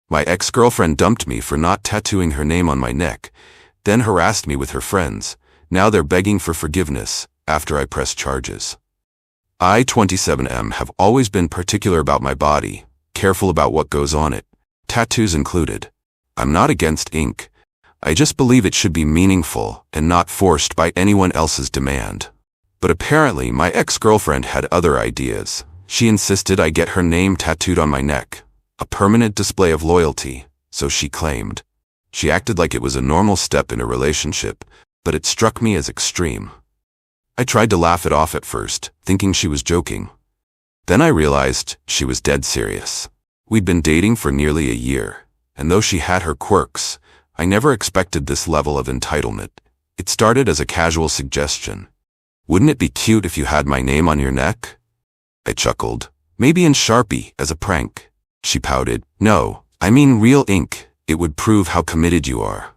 My ex-girlfriend dumped me for not tattooing her name on my neck, then harassed me with her friends. Now they're begging for forgiveness after I pressed charges. I, 27M, have always been particular about my body, careful about what goes on it, tattoos included. I'm not against ink. I just believe it should be meaningful and not forced by anyone else's demand. But apparently my ex-girlfriend had other ideas. She insisted I get her name tattooed on my neck, a permanent display of loyalty, so she claimed. She acted like it was a normal step in a relationship, but it struck me as extreme. I tried to laugh it off at first, thinking she was joking. Then I realized she was dead serious. We'd been dating for nearly a year, and though she had her quirks, I never expected this level of entitlement. It started as a casual suggestion. Wouldn't it be cute if you had my name on your neck? I chuckled. Maybe in Sharpie, as a prank. She pouted. No, I mean real ink. It would prove how committed you are.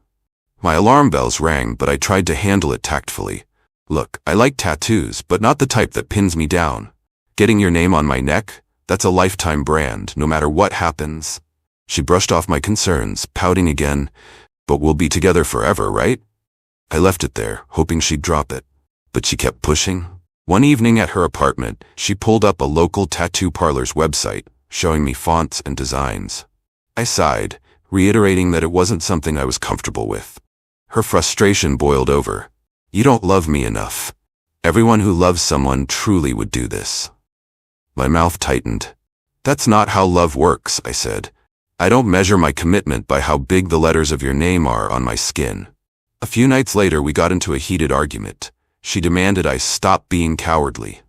My alarm bells rang, but I tried to handle it tactfully. Look, I like tattoos, but not the type that pins me down. Getting your name on my neck? That's a lifetime brand, no matter what happens. She brushed off my concerns, pouting again. But we'll be together forever, right? I left it there, hoping she'd drop it. But she kept pushing. One evening at her apartment, she pulled up a local tattoo parlor's website, showing me fonts and designs. I sighed, reiterating that it wasn't something I was comfortable with. Her frustration boiled over. You don't love me enough. Everyone who loves someone truly would do this. My mouth tightened. That's not how love works, I said. I don't measure my commitment by how big the letters of your name are on my skin. A few nights later, we got into a heated argument. She demanded I stop being cowardly.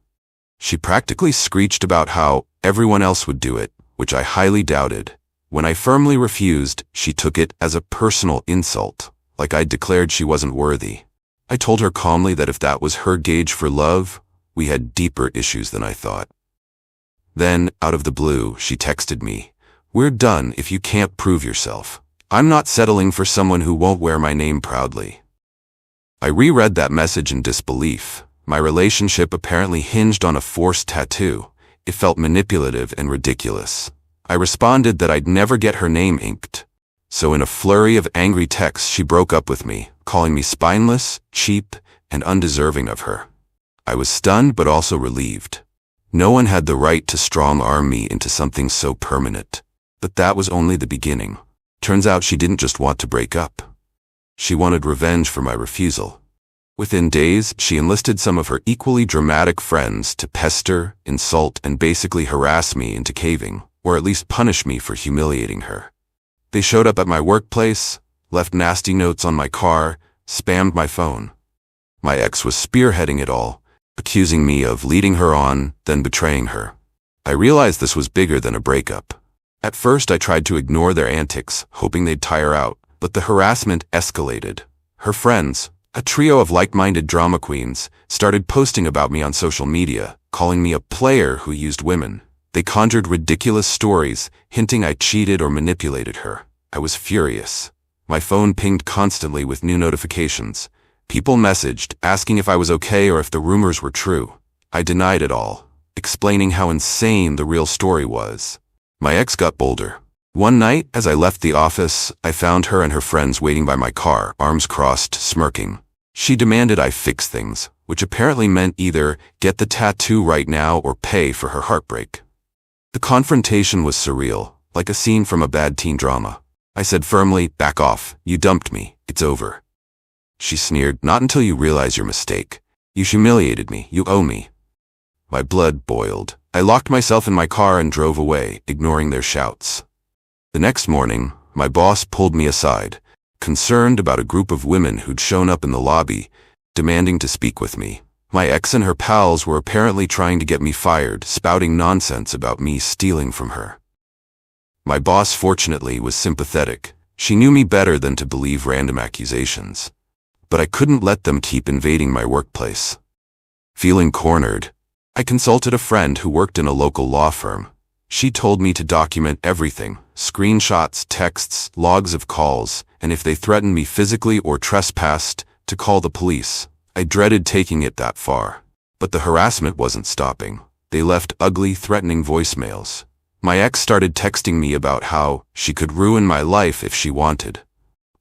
She practically screeched about how everyone else would do it, which I highly doubted. When I firmly refused, she took it as a personal insult, like I'd declared she wasn't worthy. I told her calmly that if that was her gauge for love, we had deeper issues than I thought. Then, out of the blue, she texted me, "We're done if you can't prove yourself. I'm not settling for someone who won't wear my name proudly." I reread that message in disbelief. My relationship apparently hinged on a forced tattoo. It felt manipulative and ridiculous. I responded that I'd never get her name inked. So in a flurry of angry texts, she broke up with me, calling me spineless, cheap, and undeserving of her. I was stunned but also relieved. No one had the right to strong-arm me into something so permanent. But that was only the beginning. Turns out she didn't just want to break up. She wanted revenge for my refusal. Within days, she enlisted some of her equally dramatic friends to pester, insult, and basically harass me into caving, or at least punish me for humiliating her. They showed up at my workplace, left nasty notes on my car, spammed my phone. My ex was spearheading it all, accusing me of leading her on, then betraying her. I realized this was bigger than a breakup. At first, I tried to ignore their antics, hoping they'd tire out. But the harassment escalated. Her friends, a trio of like-minded drama queens, started posting about me on social media, calling me a player who used women. They conjured ridiculous stories, hinting I cheated or manipulated her. I was furious. My phone pinged constantly with new notifications. People messaged, asking if I was okay or if the rumors were true. I denied it all, explaining how insane the real story was. My ex got bolder. One night, as I left the office, I found her and her friends waiting by my car, arms crossed, smirking. She demanded I fix things, which apparently meant either get the tattoo right now or pay for her heartbreak. The confrontation was surreal, like a scene from a bad teen drama. I said firmly, "Back off, you dumped me, it's over." She sneered, "Not until you realize your mistake. You humiliated me, you owe me." My blood boiled. I locked myself in my car and drove away, ignoring their shouts. The next morning, my boss pulled me aside, concerned about a group of women who'd shown up in the lobby, demanding to speak with me. My ex and her pals were apparently trying to get me fired, spouting nonsense about me stealing from her. My boss, fortunately, was sympathetic. She knew me better than to believe random accusations. But I couldn't let them keep invading my workplace. Feeling cornered, I consulted a friend who worked in a local law firm. She told me to document everything, screenshots, texts, logs of calls, and if they threatened me physically or trespassed, to call the police. I dreaded taking it that far. But the harassment wasn't stopping. They left ugly, threatening voicemails. My ex started texting me about how she could ruin my life if she wanted.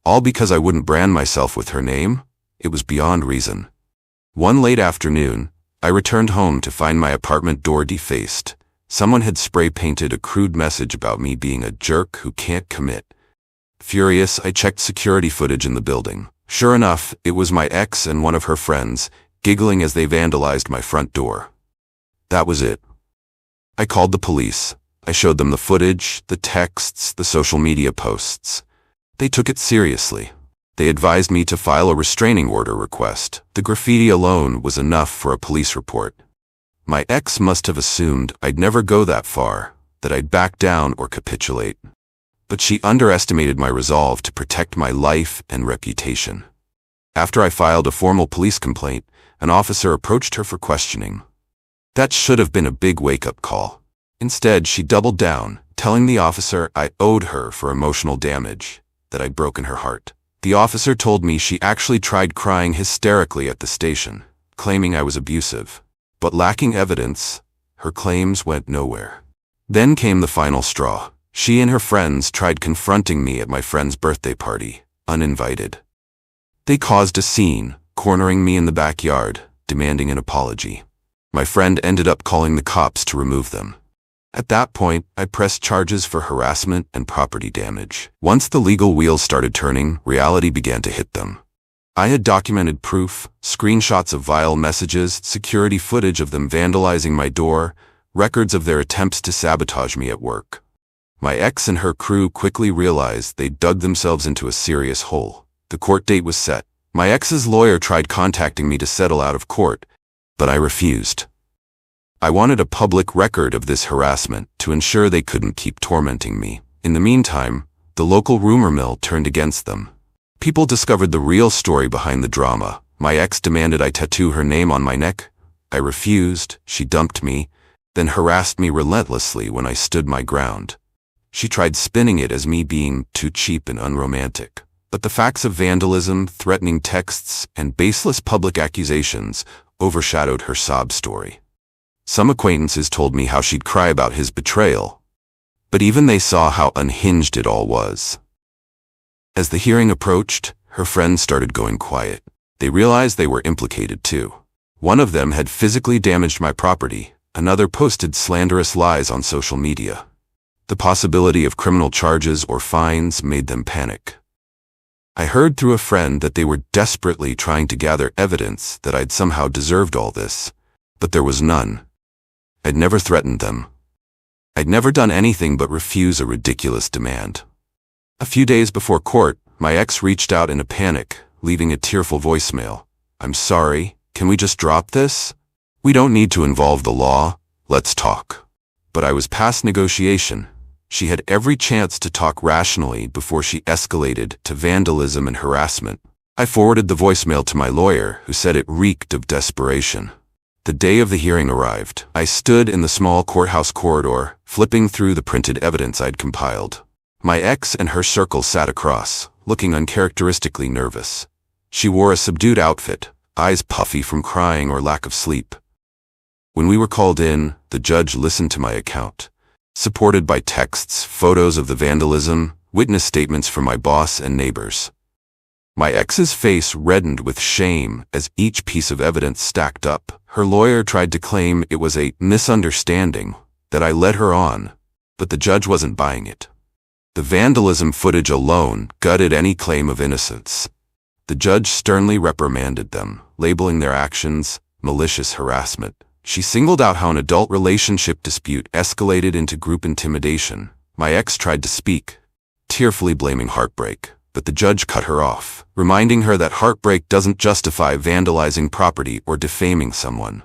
All because I wouldn't brand myself with her name? It was beyond reason. One late afternoon, I returned home to find my apartment door defaced. Someone had spray-painted a crude message about me being a jerk who can't commit. Furious, I checked security footage in the building. Sure enough, it was my ex and one of her friends, giggling as they vandalized my front door. That was it. I called the police. I showed them the footage, the texts, the social media posts. They took it seriously. They advised me to file a restraining order request. The graffiti alone was enough for a police report. My ex must have assumed I'd never go that far, that I'd back down or capitulate. But she underestimated my resolve to protect my life and reputation. After I filed a formal police complaint, an officer approached her for questioning. That should have been a big wake-up call. Instead, she doubled down, telling the officer I owed her for emotional damage, that I'd broken her heart. The officer told me she actually tried crying hysterically at the station, claiming I was abusive. But lacking evidence, her claims went nowhere. Then came the final straw. She and her friends tried confronting me at my friend's birthday party, uninvited. They caused a scene, cornering me in the backyard, demanding an apology. My friend ended up calling the cops to remove them. At that point, I pressed charges for harassment and property damage. Once the legal wheels started turning, reality began to hit them. I had documented proof, screenshots of vile messages, security footage of them vandalizing my door, records of their attempts to sabotage me at work. My ex and her crew quickly realized they'd dug themselves into a serious hole. The court date was set. My ex's lawyer tried contacting me to settle out of court, but I refused. I wanted a public record of this harassment to ensure they couldn't keep tormenting me. In the meantime, the local rumor mill turned against them. People discovered the real story behind the drama. My ex demanded I tattoo her name on my neck. I refused. She dumped me, then harassed me relentlessly when I stood my ground. She tried spinning it as me being too cheap and unromantic. But the facts of vandalism, threatening texts, and baseless public accusations overshadowed her sob story. Some acquaintances told me how she'd cry about his betrayal, but even they saw how unhinged it all was. As the hearing approached, her friends started going quiet. They realized they were implicated too. One of them had physically damaged my property, another posted slanderous lies on social media. The possibility of criminal charges or fines made them panic. I heard through a friend that they were desperately trying to gather evidence that I'd somehow deserved all this, but there was none. I'd never threatened them. I'd never done anything but refuse a ridiculous demand. A few days before court, my ex reached out in a panic, leaving a tearful voicemail. "I'm sorry, can we just drop this? We don't need to involve the law, let's talk." But I was past negotiation. She had every chance to talk rationally before she escalated to vandalism and harassment. I forwarded the voicemail to my lawyer, who said it reeked of desperation. The day of the hearing arrived. I stood in the small courthouse corridor, flipping through the printed evidence I'd compiled. My ex and her circle sat across, looking uncharacteristically nervous. She wore a subdued outfit, eyes puffy from crying or lack of sleep. When we were called in, the judge listened to my account, supported by texts, photos of the vandalism, witness statements from my boss and neighbors. My ex's face reddened with shame as each piece of evidence stacked up. Her lawyer tried to claim it was a misunderstanding, that I led her on, but the judge wasn't buying it. The vandalism footage alone gutted any claim of innocence. The judge sternly reprimanded them, labeling their actions malicious harassment. She singled out how an adult relationship dispute escalated into group intimidation. My ex tried to speak, tearfully blaming heartbreak, but the judge cut her off, reminding her that heartbreak doesn't justify vandalizing property or defaming someone.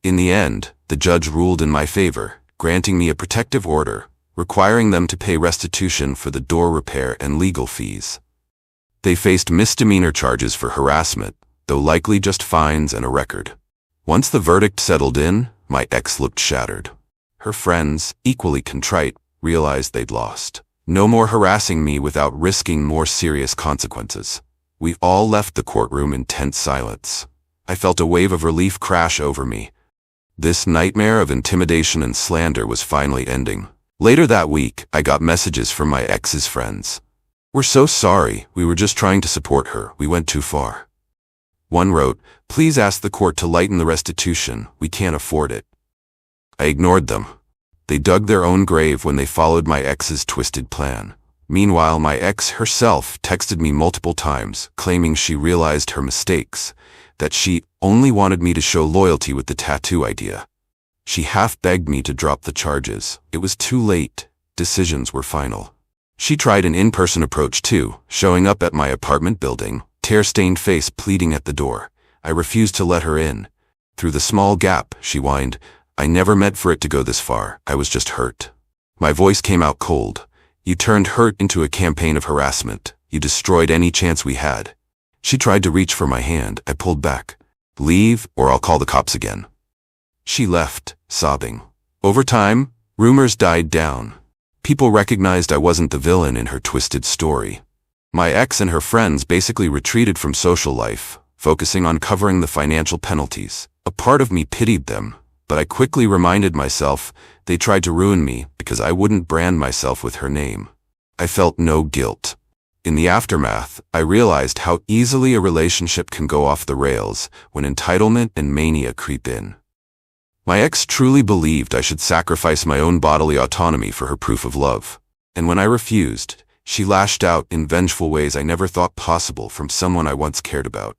In the end, the judge ruled in my favor, granting me a protective order, requiring them to pay restitution for the door repair and legal fees. They faced misdemeanor charges for harassment, though likely just fines and a record. Once the verdict settled in, my ex looked shattered. Her friends, equally contrite, realized they'd lost. No more harassing me without risking more serious consequences. We all left the courtroom in tense silence. I felt a wave of relief crash over me. This nightmare of intimidation and slander was finally ending. Later that week, I got messages from my ex's friends. "We're so sorry, we were just trying to support her, we went too far." One wrote, "Please ask the court to lighten the restitution, we can't afford it." I ignored them. They dug their own grave when they followed my ex's twisted plan. Meanwhile, my ex herself texted me multiple times, claiming she realized her mistakes, that she only wanted me to show loyalty with the tattoo idea. She half begged me to drop the charges. It was too late. Decisions were final. She tried an in-person approach too, showing up at my apartment building, tear-stained face pleading at the door. I refused to let her in. Through the small gap, she whined, "I never meant for it to go this far. I was just hurt." My voice came out cold. "You turned hurt into a campaign of harassment. You destroyed any chance we had." She tried to reach for my hand. I pulled back. "Leave, or I'll call the cops again." She left, sobbing. Over time, rumors died down. People recognized I wasn't the villain in her twisted story. My ex and her friends basically retreated from social life, focusing on covering the financial penalties. A part of me pitied them, but I quickly reminded myself they tried to ruin me because I wouldn't brand myself with her name. I felt no guilt. In the aftermath, I realized how easily a relationship can go off the rails when entitlement and mania creep in. My ex truly believed I should sacrifice my own bodily autonomy for her proof of love. And when I refused, she lashed out in vengeful ways I never thought possible from someone I once cared about.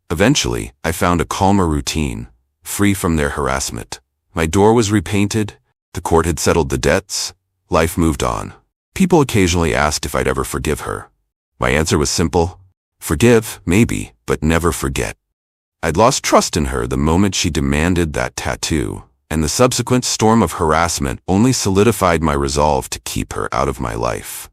Eventually, I found a calmer routine, free from their harassment. My door was repainted, the court had settled the debts, life moved on. People occasionally asked if I'd ever forgive her. My answer was simple: forgive, maybe, but never forget. I'd lost trust in her the moment she demanded that tattoo, and the subsequent storm of harassment only solidified my resolve to keep her out of my life.